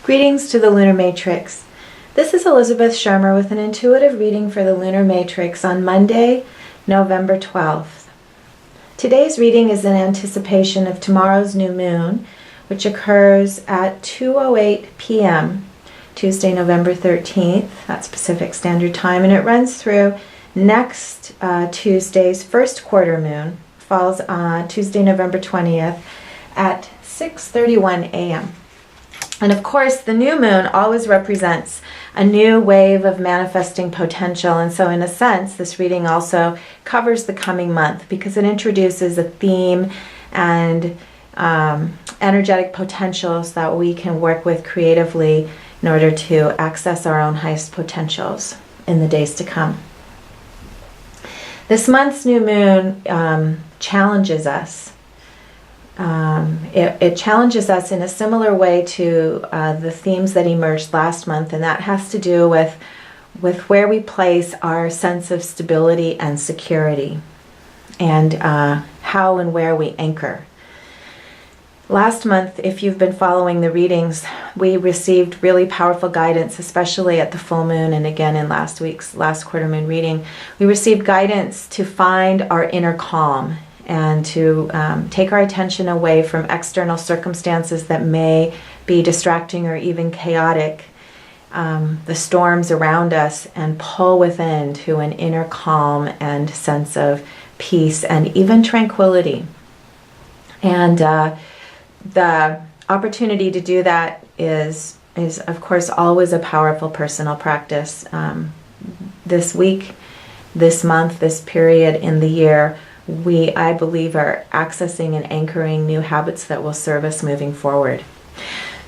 Greetings to the Lunar Matrix. This is Elizabeth Shermer with an intuitive reading for the Lunar Matrix on Monday, November 12th. Today's reading is in anticipation of tomorrow's new moon, which occurs at 2:08 p.m., Tuesday, November 13th, that's Pacific Standard Time, and it runs through next Tuesday's first quarter moon, falls on Tuesday, November 20th at 6:31 a.m. And of course, the new moon always represents a new wave of manifesting potential. And so in a sense, this reading also covers the coming month because it introduces a theme and energetic potentials that we can work with creatively in order to access our own highest potentials in the days to come. This month's new moon challenges us. It challenges us in a similar way to the themes that emerged last month, and that has to do with where we place our sense of stability and security, and how and where we anchor. Last month, if you've been following the readings, we received really powerful guidance, especially at the full moon and again in last week's last quarter moon reading. We received guidance to find our inner calm and to take our attention away from external circumstances that may be distracting or even chaotic, the storms around us, and pull within to an inner calm and sense of peace and even tranquility. And the opportunity to do that is of course always a powerful personal practice. This week, this month, this period in the year, we, I believe, are accessing and anchoring new habits that will serve us moving forward.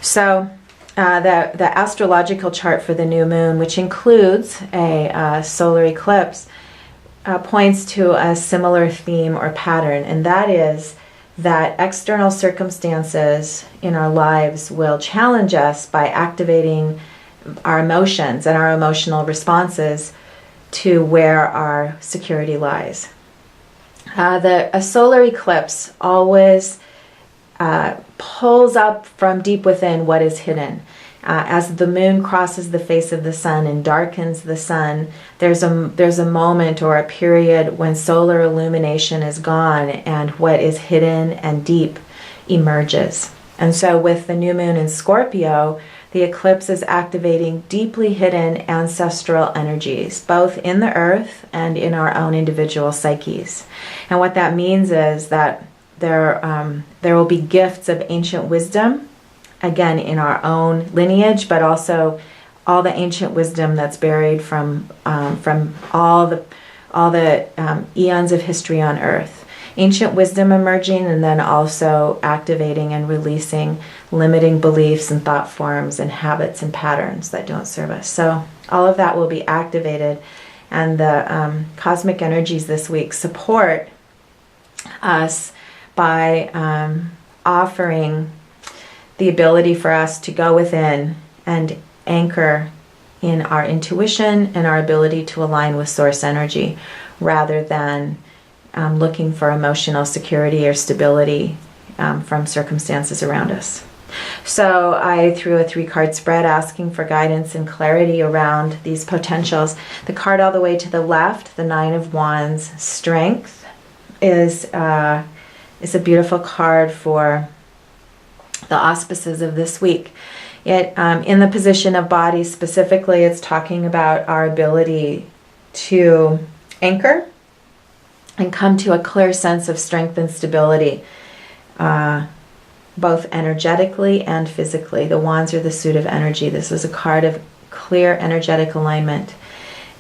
So the astrological chart for the new moon, which includes a solar eclipse, points to a similar theme or pattern, and that is that external circumstances in our lives will challenge us by activating our emotions and our emotional responses to where our security lies. A solar eclipse always pulls up from deep within what is hidden. As the moon crosses the face of the sun and darkens the sun, there's a moment or a period when solar illumination is gone and what is hidden and deep emerges. And so with the new moon in Scorpio, the eclipse is activating deeply hidden ancestral energies, both in the earth and in our own individual psyches. And what that means is that there will be gifts of ancient wisdom, again in our own lineage, but also all the ancient wisdom that's buried from all the eons of history on earth. Ancient wisdom emerging, and then also activating and releasing limiting beliefs and thought forms and habits and patterns that don't serve us. So all of that will be activated, and the cosmic energies this week support us by offering the ability for us to go within and anchor in our intuition and our ability to align with source energy, rather than looking for emotional security or stability from circumstances around us. So I threw a 3-card spread asking for guidance and clarity around these potentials. The card all the way to the left, the 9 of Wands, Strength, is a beautiful card for the auspices of this week. It in the position of body specifically, it's talking about our ability to anchor and come to a clear sense of strength and stability, both energetically and physically. The wands are the suit of energy. This is a card of clear energetic alignment.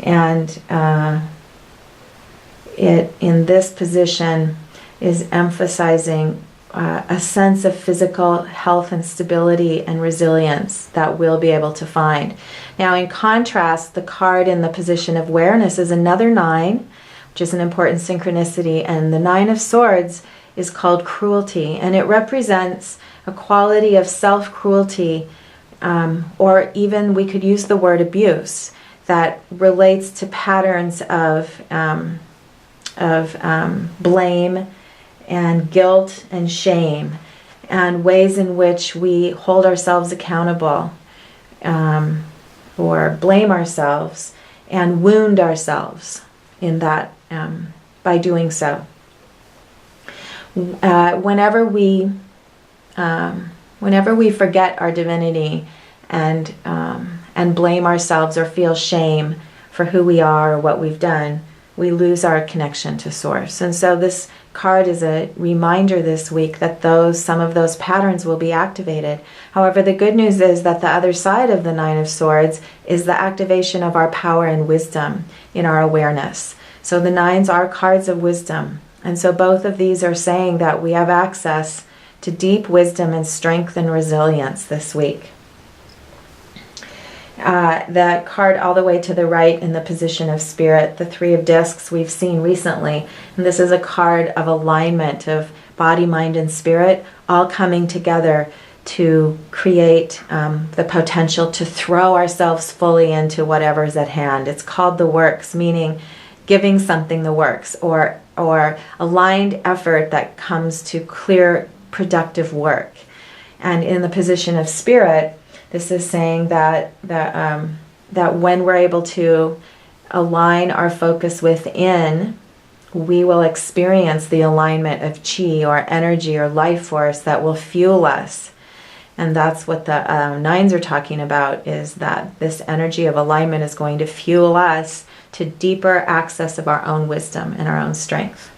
And it, in this position, is emphasizing a sense of physical health and stability and resilience that we'll be able to find. Now, in contrast, the card in the position of awareness is another 9, which is an important synchronicity, and the 9 of Swords is called cruelty, and it represents a quality of self-cruelty, or even we could use the word abuse, that relates to patterns of blame and guilt and shame, and ways in which we hold ourselves accountable or blame ourselves and wound ourselves in that by doing so. Whenever we forget our divinity and blame ourselves or feel shame for who we are or what we've done, we lose our connection to Source. And so this card is a reminder this week that some of those patterns will be activated. However, the good news is that the other side of the Nine of Swords is the activation of our power and wisdom in our awareness. So the nines are cards of wisdom. And so both of these are saying that we have access to deep wisdom and strength and resilience this week. The card all the way to the right in the position of Spirit, the Three of Discs we've seen recently. And this is a card of alignment of body, mind, and spirit all coming together to create the potential to throw ourselves fully into whatever's at hand. It's called the works, meaning giving something the works, or aligned effort that comes to clear, productive work. And in the position of Spirit, this is saying that when we're able to align our focus within, we will experience the alignment of chi or energy or life force that will fuel us. And that's what the nines are talking about, is that this energy of alignment is going to fuel us to deeper access of our own wisdom and our own strength.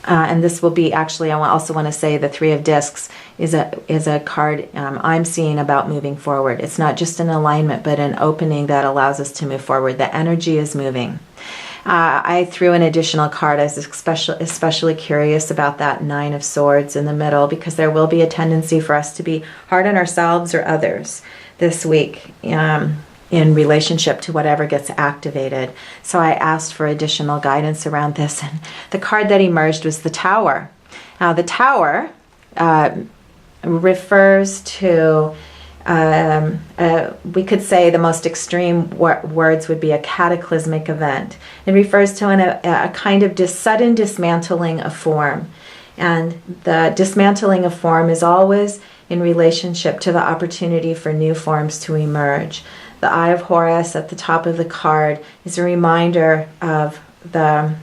And this will be, actually, I also want to say the Three of Discs is a card I'm seeing about moving forward. It's not just an alignment, but an opening that allows us to move forward. The energy is moving. I threw an additional card. I was especially curious about that Nine of Swords in the middle, because there will be a tendency for us to be hard on ourselves or others this week in relationship to whatever gets activated. So I asked for additional guidance around this, and the card that emerged was the Tower. Now the Tower refers to, we could say the most extreme words would be a cataclysmic event. It refers to a kind of sudden dismantling of form. And the dismantling of form is always in relationship to the opportunity for new forms to emerge. The Eye of Horus at the top of the card is a reminder of the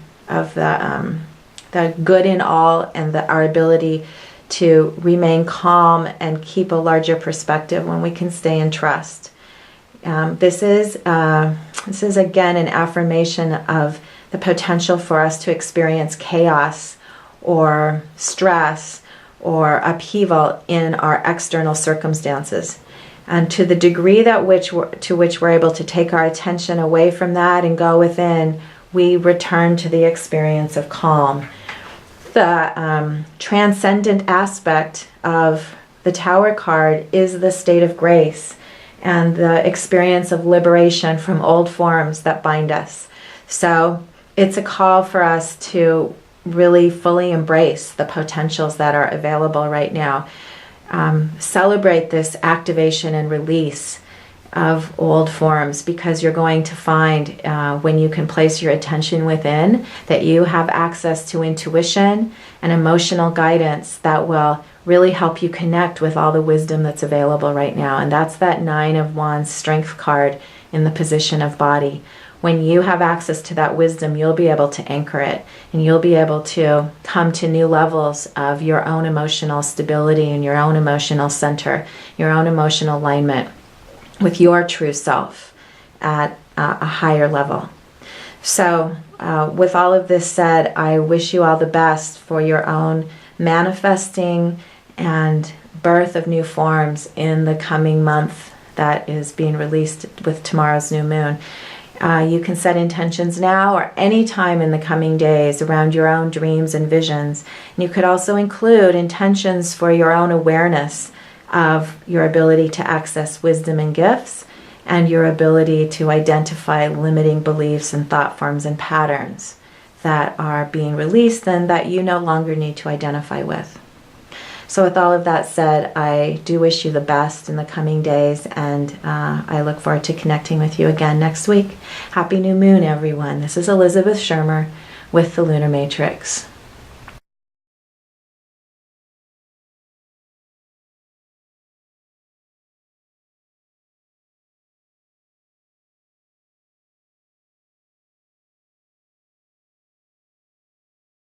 good in all, and our ability to remain calm and keep a larger perspective when we can stay in trust. This is again an affirmation of the potential for us to experience chaos or stress or upheaval in our external circumstances. And to the degree to which we're able to take our attention away from that and go within, we return to the experience of calm. The transcendent aspect of the Tower card is the state of grace and the experience of liberation from old forms that bind us. So it's a call for us to really fully embrace the potentials that are available right now. Celebrate this activation and release of old forms, because you're going to find when you can place your attention within that you have access to intuition and emotional guidance that will really help you connect with all the wisdom that's available right now. And that's that Nine of Wands strength card in the position of body. When you have access to that wisdom, you'll be able to anchor it, and you'll be able to come to new levels of your own emotional stability and your own emotional center, your own emotional alignment with your true self at a higher level. So with all of this said, I wish you all the best for your own manifesting and birth of new forms in the coming month that is being released with tomorrow's new moon. You can set intentions now or any time in the coming days around your own dreams and visions. And you could also include intentions for your own awareness of your ability to access wisdom and gifts, and your ability to identify limiting beliefs and thought forms and patterns that are being released and that you no longer need to identify with. So with all of that said, I do wish you the best in the coming days, and I look forward to connecting with you again next week. Happy New Moon, everyone. This is Elizabeth Shermer with the Lunar Matrix.